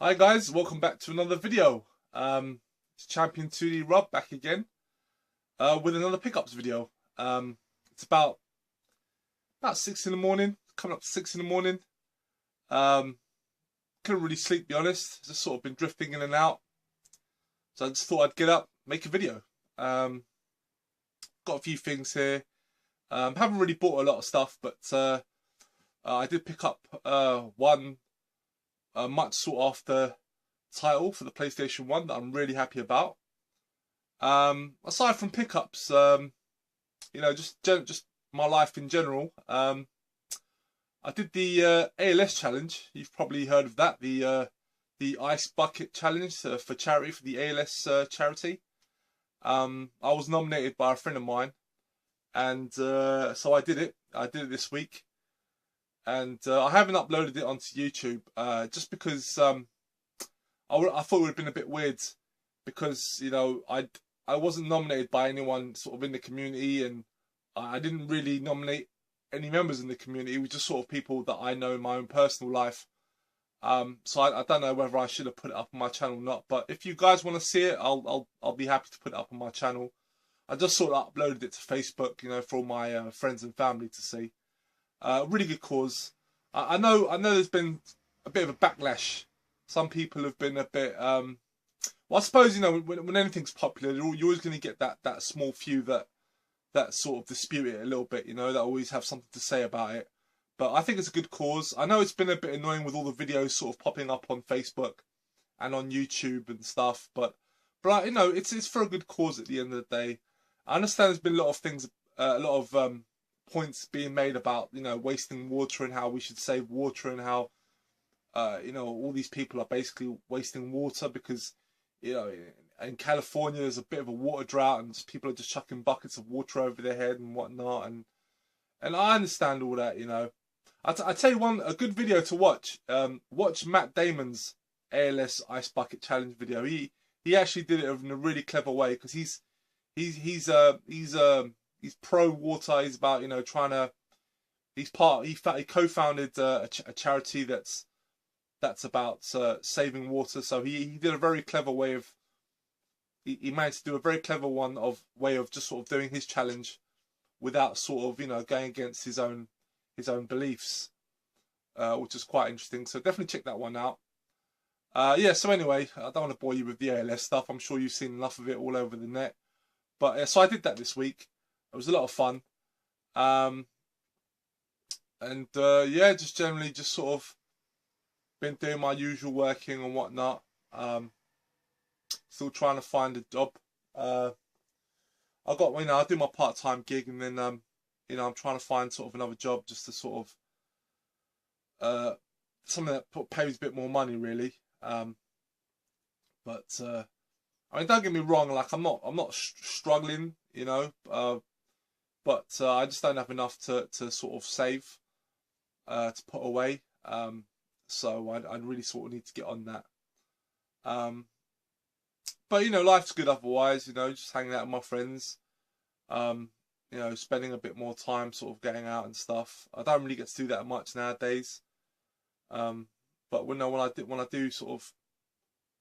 Hi guys, welcome back to another video. It's Champion 2D Rob back again with another pickups video. It's about 6 in the morning, coming up to 6 in the morning. Um, Couldn't really sleep, to be honest. Just sort of been drifting in and out. So I just thought I'd get up, make a video. Got a few things here. Haven't really bought a lot of stuff, but I did pick up one much sought after title for the PlayStation 1 that I'm really happy about. Aside from pickups, just my life in general. I did the ALS challenge. You've probably heard of that. The ice bucket challenge for charity, for the ALS charity. I was nominated by a friend of mine, and so I did it. I did it this week, and I haven't uploaded it onto YouTube just because I thought it would have been a bit weird, because I wasn't nominated by anyone sort of in the community, and I didn't really nominate any members in the community. It was just sort of people that I know in my own personal life. So I don't know whether I should have put it up on my channel or not. But if you guys want to see it, I'll be happy to put it up on my channel. I just sort of uploaded it to Facebook, for all my friends and family to see. Really good cause. I know there's been a bit of a backlash. Some people have been a bit. Well, I suppose when anything's popular, you're always going to get that small few that sort of dispute it a little bit. That always have something to say about it. But I think it's a good cause. I know it's been a bit annoying with all the videos sort of popping up on Facebook and on YouTube and stuff. But it's for a good cause at the end of the day. I understand there's been a lot of things, a lot of points being made about wasting water and how we should save water, and how all these people are basically wasting water because in California there's a bit of a water drought and people are just chucking buckets of water over their head and whatnot, and I understand all that. I tell you a good video to watch. Watch Matt Damon's ALS Ice Bucket Challenge video. He actually did it in a really clever way, because he's pro water. He's about trying to. He co-founded a charity that's about saving water. So he did a very clever way of. He managed to do a very clever way of just sort of doing his challenge without sort of going against his own beliefs, which is quite interesting. So definitely check that one out. Yeah. So anyway, I don't want to bore you with the ALS stuff. I'm sure you've seen enough of it all over the net. But so I did that this week. It was a lot of fun. Yeah, just generally just sort of been doing my usual working and whatnot. Still trying to find a job. I do my part-time gig, and then I'm trying to find sort of another job just to sort of something that pays a bit more money, really. But don't get me wrong, like I'm not struggling, but I just don't have enough to sort of save, to put away. So I really sort of need to get on that. But life's good otherwise. Just hanging out with my friends. Spending a bit more time sort of getting out and stuff. I don't really get to do that much nowadays. But when I do sort of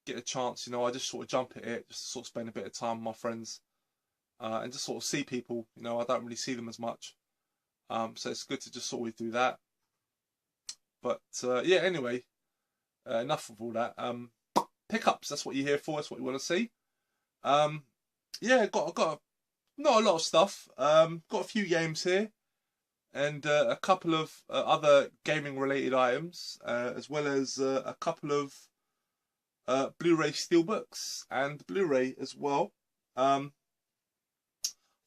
get a chance, I just sort of jump at it, just to sort of spend a bit of time with my friends, and just sort of see people. I don't really see them as much. So it's good to just always do that. But yeah, anyway, enough of all that. Pickups, that's what you're here for. That's what you want to see. Yeah, got not a lot of stuff. Got a few games here, and a couple of other gaming related items, as well as a couple of Blu-ray steelbooks and Blu-ray as well. I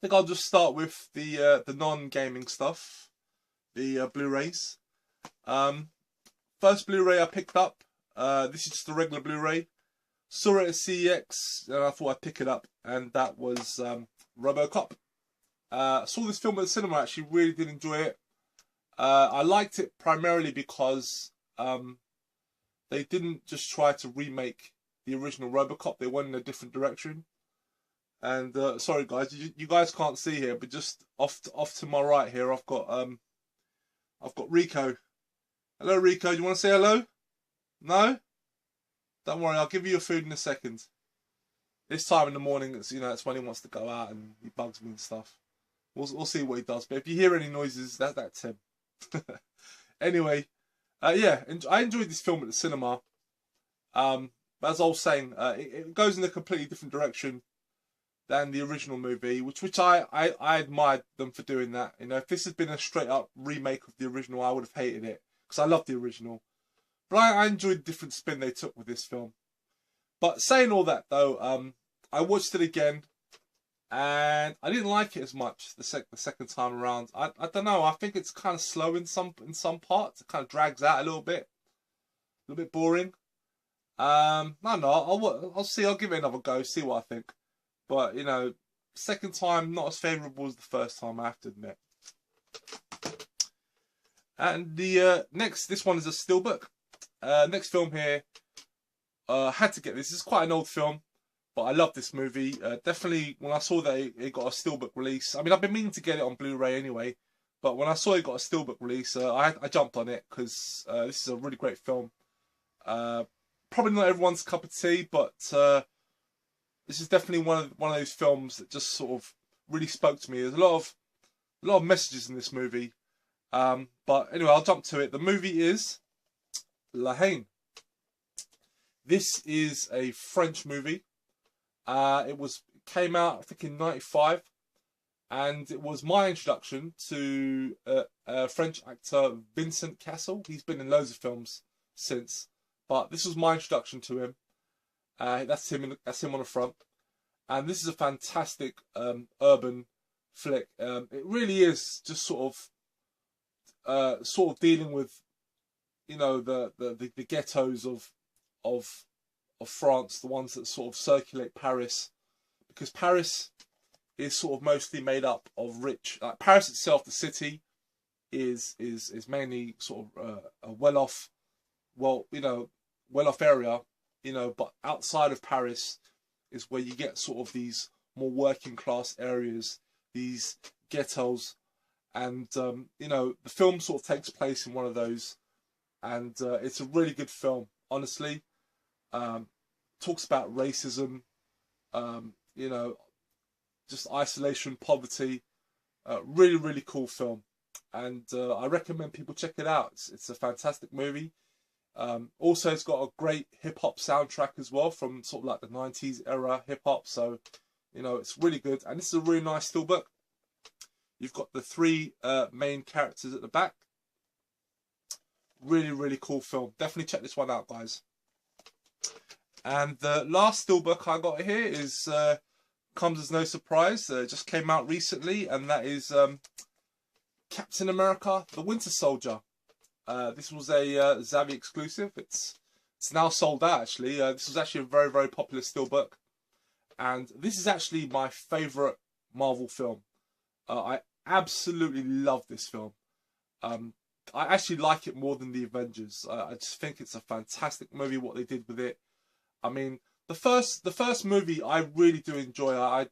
think I'll just start with the non-gaming stuff, the Blu-rays. First Blu-ray I picked up. This is just a regular Blu-ray. Saw it at CEX, and I thought I'd pick it up, and that was RoboCop. Saw this film at the cinema. Actually, really did enjoy it. I liked it primarily because they didn't just try to remake the original RoboCop. They went in a different direction. And sorry guys, you guys can't see here, but just off to my right here, I've got Rico. Hello, Rico. Do you want to say hello? No? Don't worry, I'll give you your food in a second. This time in the morning, it's, you know, it's when he wants to go out and he bugs me and stuff. We'll see what he does. But if you hear any noises, that's him. Anyway, yeah, I enjoyed this film at the cinema. But as I was saying, it goes in a completely different direction than the original movie, which I admired them for doing that. You know, if this had been a straight up remake of the original, I would have hated it because I love the original. But I enjoyed the different spin they took with this film. But saying all that though, I watched it again, and I didn't like it as much the second time around. I don't know. I think it's kind of slow in some parts. It kind of drags out a little bit boring. I don't know. I'll see. I'll give it another go. See what I think. But you know, second time not as favourable as the first time, I have to admit. And the this one is a steelbook. Next film here. Had to get this. This is quite an old film, but I love this movie. Definitely, when I saw that it got a steelbook release. I mean, I've been meaning to get it on Blu-ray anyway, but when I saw it got a steelbook release, I jumped on it because this is a really great film. Probably not everyone's cup of tea, but this is definitely one of those films that just sort of really spoke to me. There's a lot of messages in this movie. But anyway, I'll jump to it. The movie is La Haine. This is a French movie. It came out, I think, in '95, and it was my introduction to French actor Vincent Cassel. He's been in loads of films since, but this was my introduction to him. That's him. That's him on the front, and this is a fantastic urban flick. It really is just sort of dealing with, you know, the ghettos of France, the ones that sort of circulate Paris, because Paris is sort of mostly made up of rich. Like Paris itself, the city, is mainly sort of a well-off area, you know. But outside of Paris is where you get sort of these more working class areas, these ghettos, and you know, the film sort of takes place in one of those, and it's a really good film, honestly. Talks about racism, you know, just isolation, poverty. Really, really cool film, and I recommend people check it out. It's a fantastic movie. Also, it's got a great hip hop soundtrack as well, from sort of like the '90s era hip hop. So, you know, it's really good, and this is a really nice steelbook. You've got the three main characters at the back. Really, really cool film. Definitely check this one out, guys. And the last steelbook I got here is comes as no surprise. It just came out recently, and that is Captain America: The Winter Soldier. This was a Zavvi exclusive. It's now sold out, actually. This was actually a very, very popular steelbook, and this is actually my favourite Marvel film. I absolutely love this film. I actually like it more than the Avengers. I just think it's a fantastic movie, what they did with it. I mean, the first movie I really do enjoy. A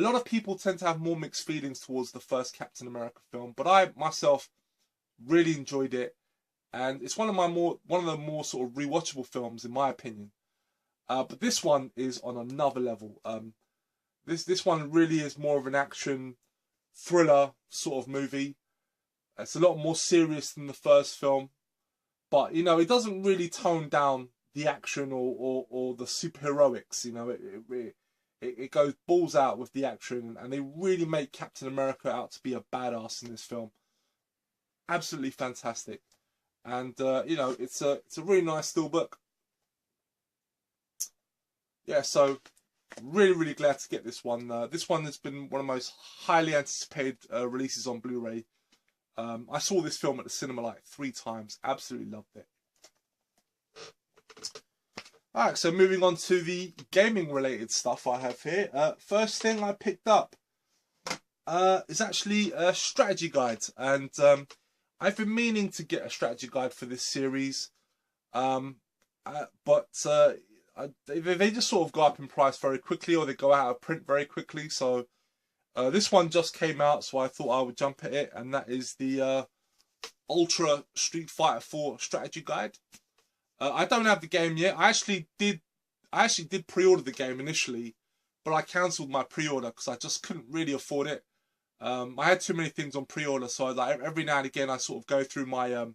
lot of people tend to have more mixed feelings towards the first Captain America film, but I myself really enjoyed it, and it's one of the more sort of rewatchable films in my opinion. But this one is on another level. This one really is more of an action thriller sort of movie. It's a lot more serious than the first film, but you know, it doesn't really tone down the action or the superheroics. You know, it goes balls out with the action, and they really make Captain America out to be a badass in this film. Absolutely fantastic, and you know, it's a really nice steelbook. Yeah, so really, really glad to get this one. This one has been one of the most highly anticipated releases on Blu-ray. I saw this film at the cinema like 3 times. Absolutely loved it. Alright, so moving on to the gaming related stuff I have here. First thing I picked up is actually a strategy guide, and I've been meaning to get a strategy guide for this series, but they just sort of go up in price very quickly, or they go out of print very quickly. So this one just came out, so I thought I would jump at it, and that is the Ultra Street Fighter 4 strategy guide. I don't have the game yet. I actually did pre-order the game initially, but I cancelled my pre-order because I just couldn't really afford it. I had too many things on pre-order, so like every now and again I sort of go through my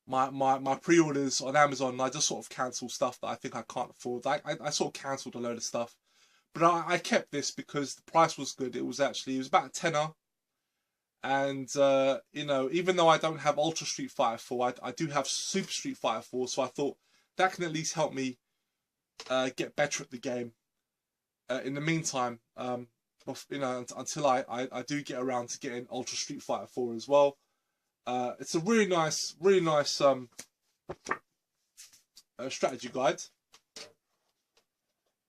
my pre-orders on Amazon, and I just sort of cancel stuff that I think I can't afford. I sort of cancelled a load of stuff, but I kept this because the price was good. It was about a tenner, and you know, even though I don't have Ultra Street Fighter 4, I do have Super Street Fighter 4, so I thought that can at least help me get better at the game. In the meantime, you know, until I do get around to getting Ultra Street Fighter 4 as well. It's a really nice strategy guide.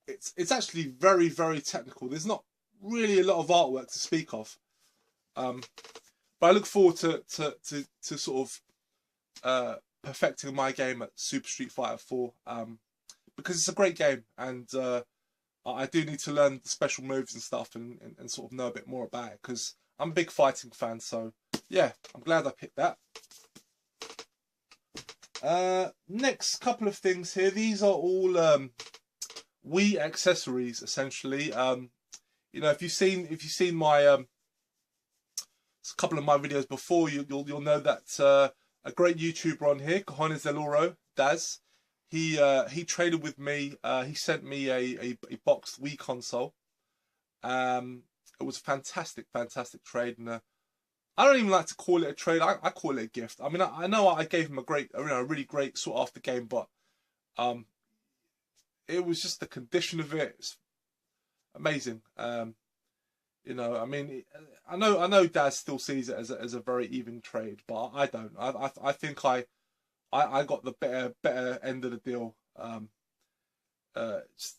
It's actually very, very technical. There's not really a lot of artwork to speak of, but I look forward to sort of perfecting my game at Super Street Fighter 4 because it's a great game, and I do need to learn the special moves and stuff and sort of know a bit more about it because I'm a big fighting fan. So yeah, I'm glad I picked that. Next couple of things here. These are all Wii accessories, essentially. You know, if you've seen my a couple of my videos before, you'll know that a great YouTuber on here, Cojones del Oro, Daz, he traded with me. He sent me a boxed Wii console. It was a fantastic trade, and I don't even like to call it a trade. I call it a gift. I mean, I know I gave him a really great sought after game, but it was just the condition of it. It's amazing. You know, I mean, I know Daz still sees it as a very even trade, but I don't. I think I got the better end of the deal. Just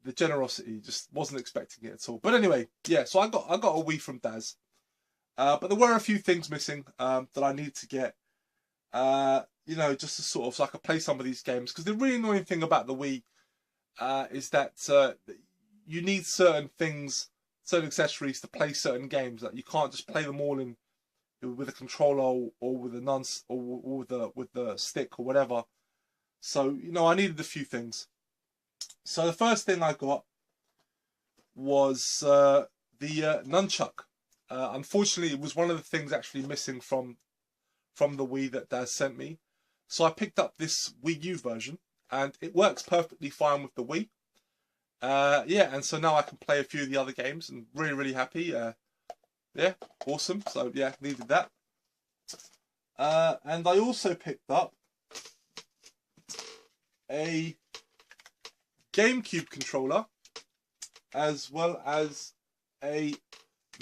the generosity, just wasn't expecting it at all. But anyway, yeah. So I got a Wii from Daz, but there were a few things missing that I need to get. You know, just to sort of so I could play some of these games, because the really annoying thing about the Wii is that you need certain things, certain accessories to play certain games. That you can't just play them all in with a controller or with a with the stick or whatever. So you know, I needed a few things. So the first thing I got was the nunchuck. Unfortunately, it was one of the things actually missing from the Wii that Daz sent me. So I picked up this Wii U version, and it works perfectly fine with the Wii. Yeah, and so now I can play a few of the other games, and really happy. Yeah, awesome. So yeah, needed that. And I also picked up a GameCube controller, as well as a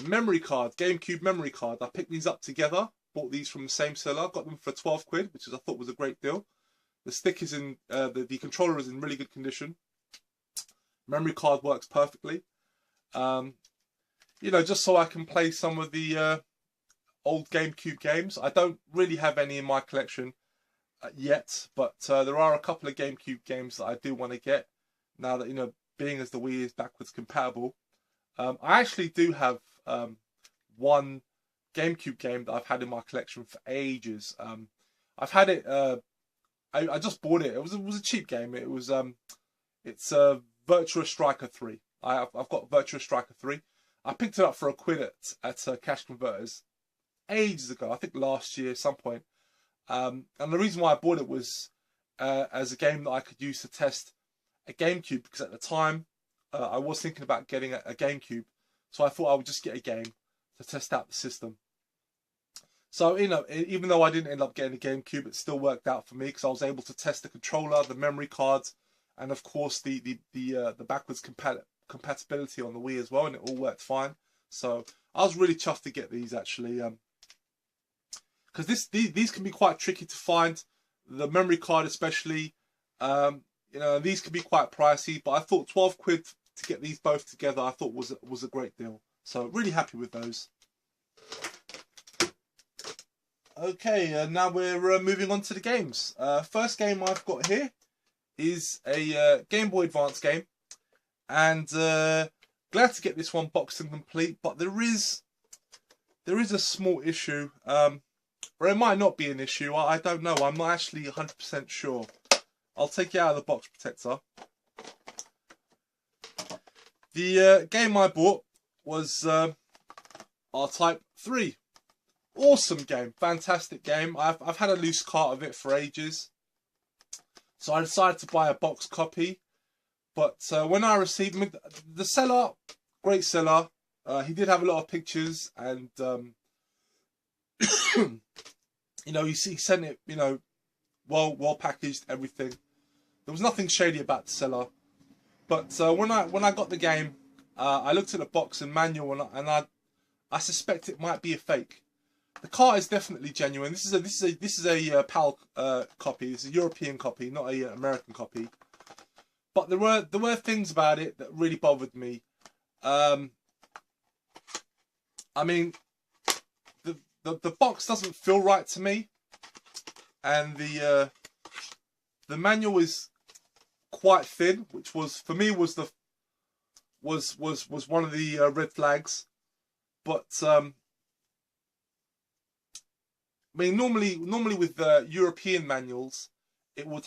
memory card, GameCube memory card. I picked these up together, bought these from the same seller, got them for 12 quid, which I thought was a great deal. The stick is in, the controller is in really good condition. Memory card works perfectly. You know, just so I can play some of the old GameCube games. I don't really have any in my collection yet, but there are a couple of GameCube games that I do want to get now that, you know, being as the Wii is backwards compatible. I actually do have one GameCube game that I've had in my collection for ages. I've had it. I just bought it. It was a cheap game. It was it's Virtua Striker 3. I've got Virtua Striker 3. I picked it up for £1 at Cash Converters ages ago. I think last year, some point. And the reason why I bought it was as a game that I could use to test a GameCube, because at the time I was thinking about getting a GameCube, so I thought I would just get a game to test out the system. So, you know, even though I didn't end up getting a GameCube, it still worked out for me because I was able to test the controller, the memory cards, and of course the backwards compatibility on the Wii as well, and it all worked fine. So I was really chuffed to get these actually, because these can be quite tricky to find. The memory card especially, you know, these can be quite pricey, but I thought 12 quid to get these both together, I thought was a great deal. So really happy with those. Okay, now we're moving on to the games. First game I've got here is a Game Boy Advance game, and glad to get this one boxed and complete. But there is a small issue. Or it might not be an issue. I don't know. I'm not actually 100% sure. I'll take it out of the box protector. The game I bought was R-Type 3. Awesome game. Fantastic game. I've had a loose cart of it for ages. So I decided to buy a box copy. But when I received them, the seller, great seller. He did have a lot of pictures and, you know, he sent it, you know, well packaged, everything. There was nothing shady about the seller. But when I got the game, I looked at the box and manual and I suspect it might be a fake. The cart is definitely genuine. This is a PAL copy. It's a European copy, not a American copy. But there were things about it that really bothered me. I mean, the box doesn't feel right to me, and the manual is quite thin, which was for me was one of the red flags. But I mean, normally with European manuals, it would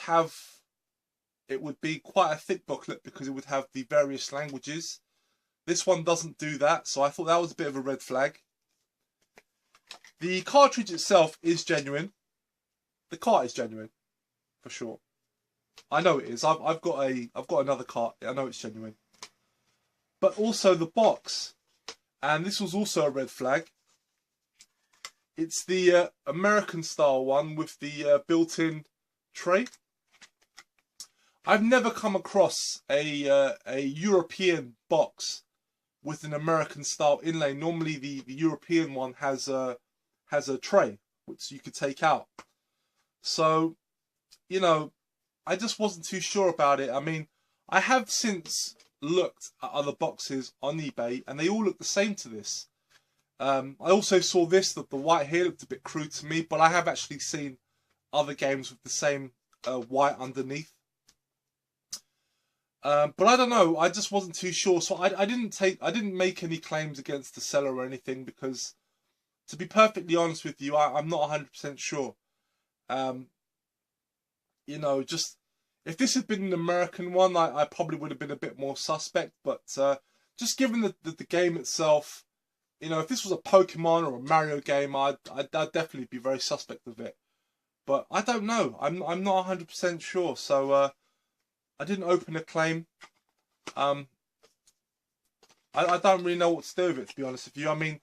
be quite a thick booklet because it would have the various languages. This one doesn't do that, so I thought that was a bit of a red flag. The cartridge itself is genuine. The cart is genuine, for sure. I know it is. I've got another cart. I know it's genuine. But also the box, and this was also a red flag. It's the American style one with the built-in tray. I've never come across a European box with an American style inlay. Normally the European one has a tray which you could take out. So, you know, I just wasn't too sure about it. I mean, I have since looked at other boxes on eBay and they all look the same to this. I also saw this, that the white here looked a bit crude to me, but I have actually seen other games with the same white underneath. But I don't know. I just wasn't too sure, so I didn't make any claims against the seller or anything because, to be perfectly honest with you, I'm not 100% sure. You know, just if this had been an American one, I probably would have been a bit more suspect. But just given the game itself, you know, if this was a Pokemon or a Mario game, I'd definitely be very suspect of it. But I don't know. I'm not 100% sure. So I didn't open a claim. I don't really know what to do with it, to be honest with you. I mean,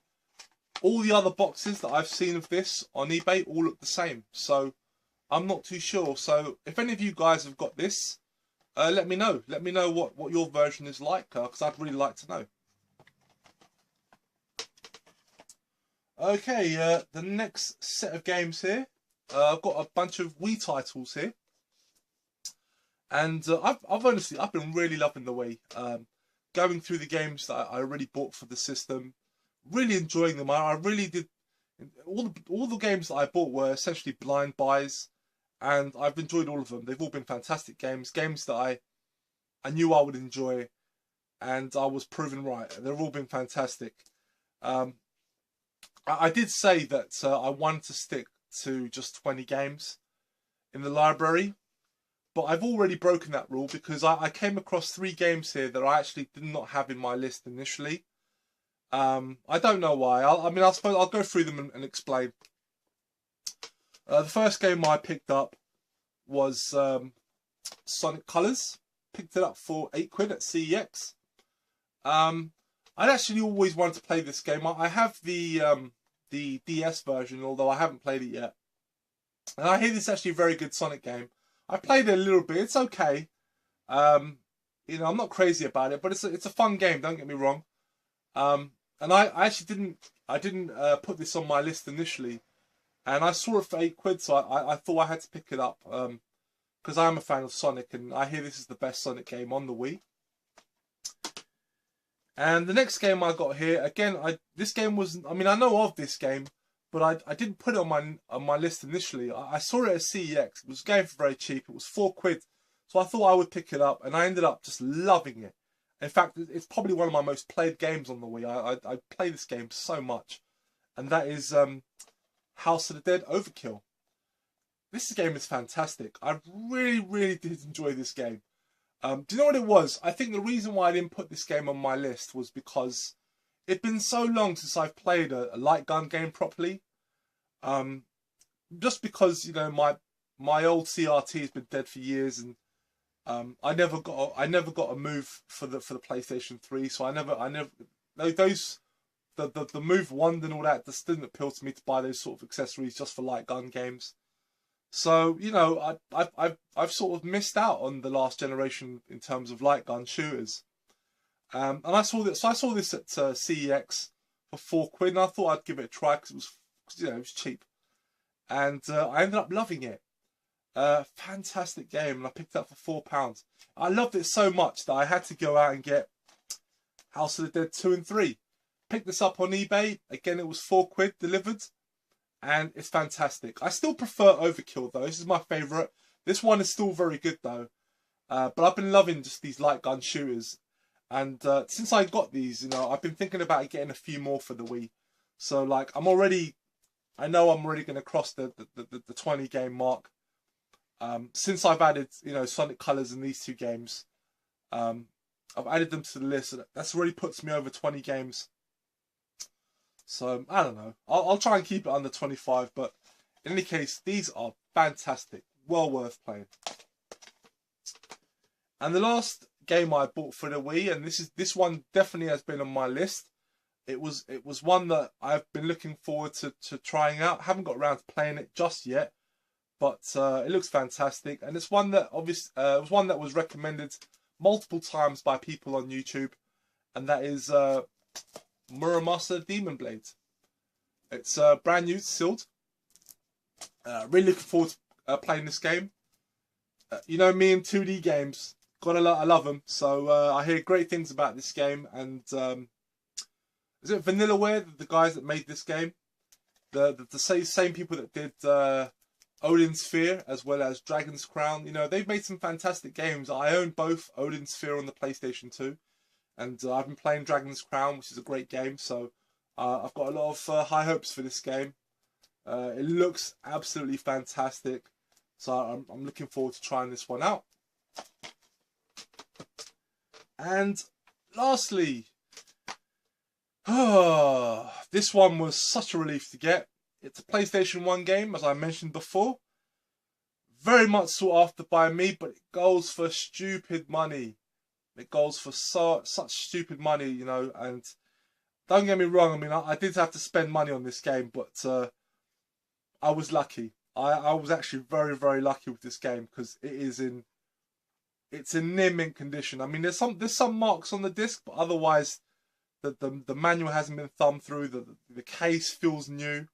all the other boxes that I've seen of this on eBay all look the same. So I'm not too sure. So if any of you guys have got this, let me know. Let me know what your version is like, because I'd really like to know. Okay, the next set of games here. I've got a bunch of Wii titles here. And I've been really loving the Wii. Going through the games that I already bought for the system. Really enjoying them. I really did. All the games that I bought were essentially blind buys. And I've enjoyed all of them. They've all been fantastic games. Games that I knew I would enjoy. And I was proven right. They've all been fantastic. I did say that I wanted to stick to just 20 games in the library. But I've already broken that rule because I came across 3 games here that I actually did not have in my list initially. I don't know why. I suppose I'll go through them and explain. The first game I picked up was Sonic Colors. Picked it up for £8 at CEX. I'd actually always wanted to play this game. I have the DS version, although I haven't played it yet. And I hear this is actually a very good Sonic game. I played it a little bit. It's okay. You know, I'm not crazy about it, but it's a fun game. Don't get me wrong. And I actually didn't put this on my list initially, and I saw it for £8, so I thought I had to pick it up because I am a fan of Sonic, and I hear this is the best Sonic game on the Wii. And the next game I got here, again, this game was, I mean, I know of this game, but I didn't put it on my list initially. I saw it at CEX. It was a game for very cheap. It was £4, so I thought I would pick it up, and I ended up just loving it. In fact, it's probably one of my most played games on the Wii. I play this game so much, and that is House of the Dead Overkill. This game is fantastic. I really did enjoy this game. Do you know what it was? I think the reason why I didn't put this game on my list was because it'd been so long since I've played a light gun game properly. Just because, you know, my old CRT has been dead for years, and I never got a move for the PlayStation 3, so I never those the Move Wand and all that just didn't appeal to me to buy those sort of accessories just for light gun games. So, you know, I've sort of missed out on the last generation in terms of light gun shooters. And I saw this at CEX for £4, and I thought I'd give it a try because it was, you know, it was cheap, and I ended up loving it. Fantastic game, and I picked it up for £4. I loved it so much that I had to go out and get House of the Dead 2 and 3. Picked this up on eBay. Again, it was £4 delivered, and it's fantastic. I still prefer Overkill though. This is my favourite. This one is still very good though. But I've been loving just these light gun shooters, and since I got these, you know, I've been thinking about getting a few more for the Wii. So like, I know I'm already going to cross the 20 game mark. Since I've added, you know, Sonic Colors in these two games, I've added them to the list, and that's already puts me over 20 games. So I don't know. I'll try and keep it under 25, but in any case, these are fantastic, well worth playing. And the last game I bought for the Wii, and this one definitely has been on my list. It was one that I've been looking forward to trying out. Haven't got around to playing it just yet, but it looks fantastic, and it's one that was one that was recommended multiple times by people on YouTube, and that is Muramasa Demon Blade. It's brand new, sealed. Really looking forward to playing this game. You know me and 2D games, I love them. So I hear great things about this game, and is it Vanillaware, the guys that made this game? The same people that did Odin Sphere as well as Dragon's Crown. You know, they've made some fantastic games. I own both Odin Sphere on the PlayStation 2. And I've been playing Dragon's Crown, which is a great game. So I've got a lot of high hopes for this game. It looks absolutely fantastic. So I'm looking forward to trying this one out. And lastly, this one was such a relief to get. It's a PlayStation 1 game, as I mentioned before. Very much sought after by me, but it goes for stupid money. It goes for such stupid money, you know. And don't get me wrong, I mean, I did have to spend money on this game, but I was lucky. I was actually very lucky with this game, because it's in near mint condition. I mean, there's some marks on the disc, but otherwise the manual hasn't been thumbed through. The case feels new.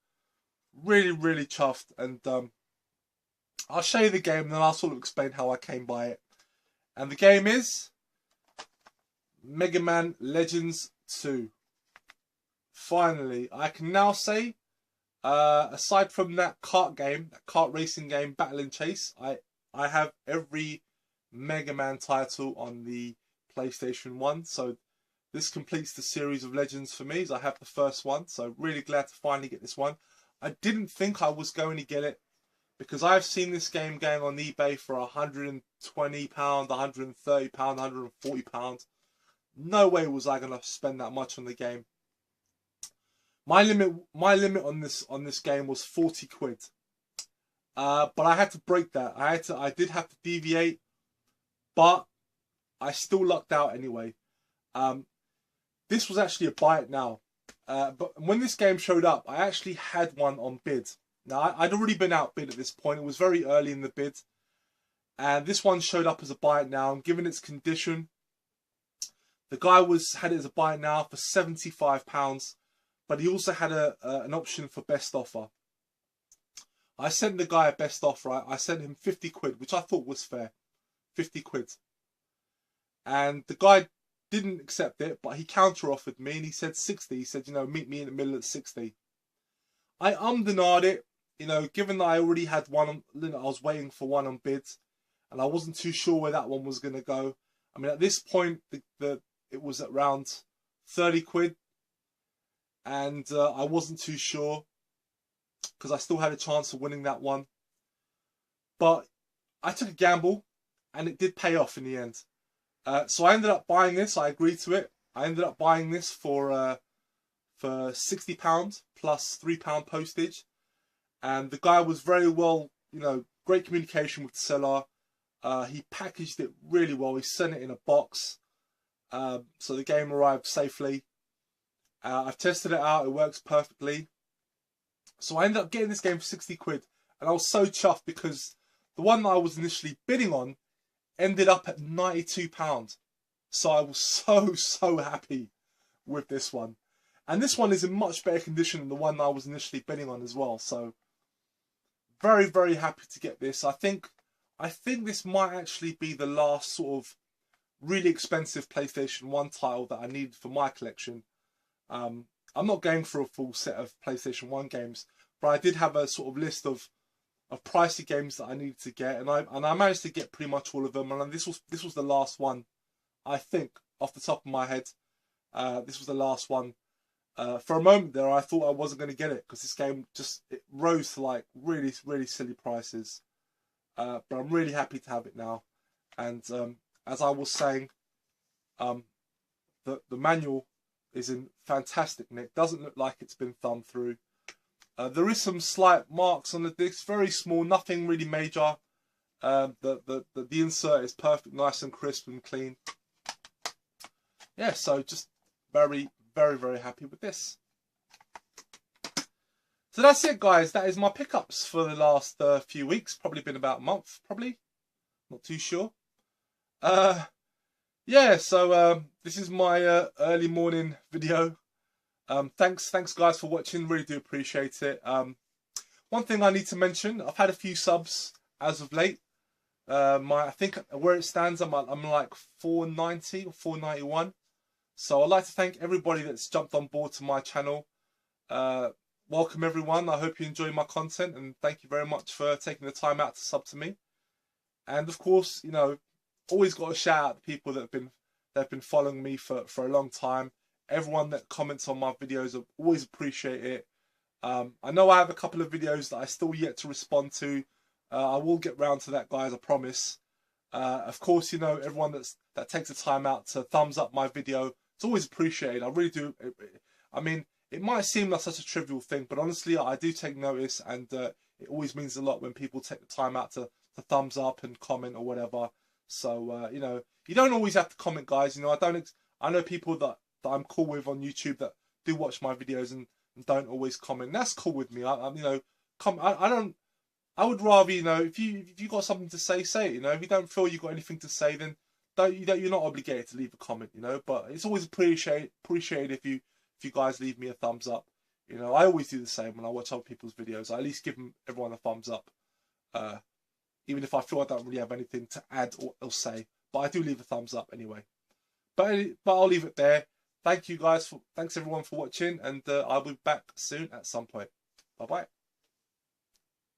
Really chuffed, and I'll show you the game, and then I'll sort of explain how I came by it. And the game is Mega Man Legends 2. Finally, I can now say, aside from that kart racing game, Battle and Chase, I have every Mega Man title on the PlayStation 1. So this completes the series of Legends for me, as I have the first one. So really glad to finally get this one. I didn't think I was going to get it, because I've seen this game going on eBay for £120, £130, £140. No way was I going to spend that much on the game. My limit on this game was £40. But I had to break that. I did have to deviate, but I still lucked out anyway. This was actually a buy it now. But when this game showed up, I actually had one on bid. Now, I'd already been outbid at this point. It was very early in the bid. And this one showed up as a buy it now. And given its condition, the guy had it as a buy it now for £75. But he also had an option for best offer. I sent the guy a best offer. I sent him £50, which I thought was fair. £50. And the guy didn't accept it, but he counter offered me, and he said 60. He said, you know, meet me in the middle at 60. I and ahed it, you know, given that I already had one, I was waiting for one on bids, and I wasn't too sure where that one was going to go. I mean, at this point, it was at around £30, and I wasn't too sure. because I still had a chance of winning that one. But I took a gamble, and it did pay off in the end. So I ended up buying this. I agreed to it. I ended up buying this for £60 plus £3 postage. And the guy was very well, you know, great communication with the seller. He packaged it really well. He sent it in a box. So the game arrived safely. I've tested it out. It works perfectly. So I ended up getting this game for 60 quid. And I was so chuffed because the one that I was initially bidding on ended up at £92. So I was so happy with this one. And this one is in much better condition than the one I was initially bidding on as well. So very happy to get this. I think this might actually be the last sort of really expensive PlayStation 1 title that I need for my collection. I'm not going for a full set of PlayStation 1 games, but I did have a sort of list of pricey games that I needed to get, and I managed to get pretty much all of them. And this was the last one, I think, off the top of my head. This was the last one. For a moment there, I thought I wasn't going to get it because this game it rose to like really silly prices. But I'm really happy to have it now. And as I was saying, the manual is in fantastic nick. Doesn't look like it's been thumbed through. There is some slight marks on the disc, very small, nothing really major. The insert is perfect, nice and crisp and clean. Yeah, so just very happy with this. So that's it, guys. That is my pickups for the last few weeks. Probably been about a month, probably. Not too sure. Yeah, so this is my early morning video. Thanks guys for watching. Really do appreciate it. One thing I need to mention, I've had a few subs as of late. I think where it stands, I'm like 490 or 491. So I'd like to thank everybody that's jumped on board to my channel. Welcome everyone. I hope you enjoy my content, and thank you very much for taking the time out to sub to me. And of course, you know, always got to shout out the people that have been following me for a long time. Everyone that comments on my videos, I always appreciate it. I know I have a couple of videos that I still yet to respond to. I will get round to that, guys, I promise. Of course, you know, everyone that takes the time out to thumbs up my video, it's always appreciated. I really do. I mean, it might seem like such a trivial thing, but honestly, I do take notice, and it always means a lot when people take the time out to thumbs up and comment or whatever. So, you know, you don't always have to comment, guys. You know, I know people that I'm cool with on YouTube that do watch my videos and don't always comment. That's cool with me. You know, I would rather, you know, if you got something to say it. You know, if you don't feel you got anything to say, then you're not obligated to leave a comment. You know, but it's always appreciated if you guys leave me a thumbs up. You know, I always do the same when I watch other people's videos. I at least give everyone a thumbs up, even if I feel I don't really have anything to add or say. But I do leave a thumbs up anyway. But I'll leave it there. Thanks everyone for watching, and I'll be back soon at some point. Bye bye.